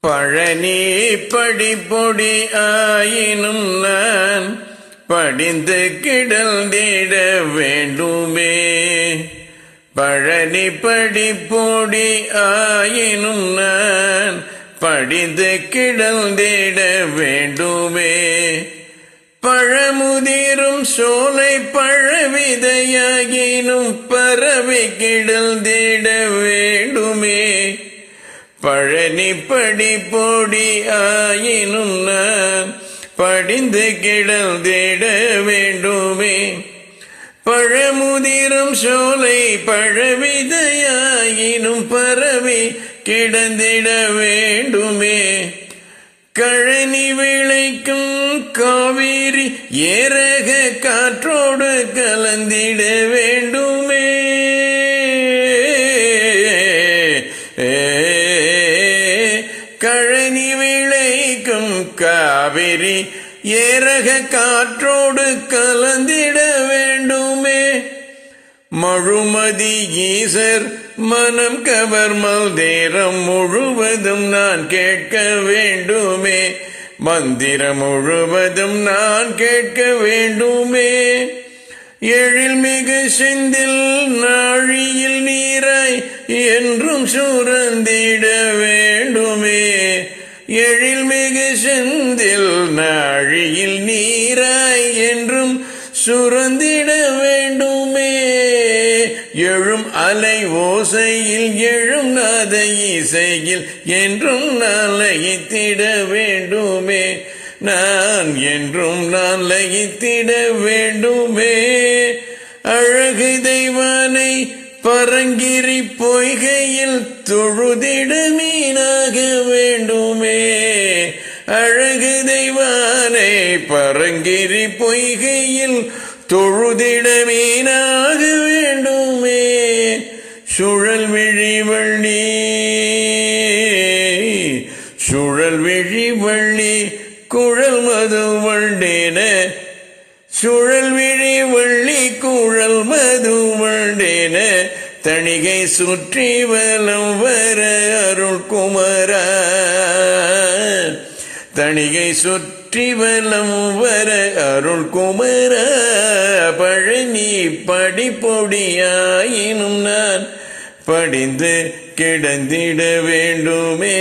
பழனி படிப்பொடி ஆயினும் நான் படிந்து கிடந்திட வேண்டுமே. பழனி படிப்பொடி ஆயினும் நான் படிந்து கிடந்திட வேண்டுமே. பழமுதிரும் சோலை பழவிதையாகினும் பரவி கிடந்திட வேண்டுமே. பழனி படிப்பொடி ஆயினும் நான் படிந்து கிடந்திட வேண்டுமே. பழமுதிரும் சோலை பழவிதையாயினும் பரவி கிடந்திட வேண்டுமே. கழனி விளைக்கும் காவிரி ஏரக காற்றோடு கலந்திட வேண்டுமே. கழனி விளைக்கும் காவிரி ஏரக காற்றோடு கலந்திட வேண்டுமே. மழுமதி ஈசர் மனம் கவர்மல் தேரம் முழுவதும் நான் கேட்க வேண்டுமே. மந்திரம் முழுவதும் நான் கேட்க வேண்டுமே. எழில்மிகு செந்தில் நாழியில் நீராய் என்றும் சுரந்திட வேண்டுமே. எழில்மிகு செந்தில் நாழியில் நீராய் என்றும் சுரந்திட வேண்டுமே. எழும் அலை ஓசையில் எழும் நாத இசையில் என்றும் நான் லயித்திட வேண்டுமே. நான் என்றும் நான் லயித்திட வேண்டுமே. அழகு தெய்வானை பரங்கிரி பொய்கையில் தொழுதிட மீனாக வேண்டுமே. அழகு தெய்வானை பரங்கிரி பொய்கையில் தொழுதிட மீனாக வேண்டுமே. சுழல் விழி வள்ளி சுழல் விழி வள்ளி குழல் மது வண்டேன. சுழல் விழி வள்ளி குழல் மது வண்டேன. தணிகை சுற்றி வலம் வர அருள் குமரா. தணிகை சுற்றி வலம் வர அருள் குமரா. பழனி படிப்பொடியாயினும் நான் படிந்து கிடந்திட வேண்டுமே.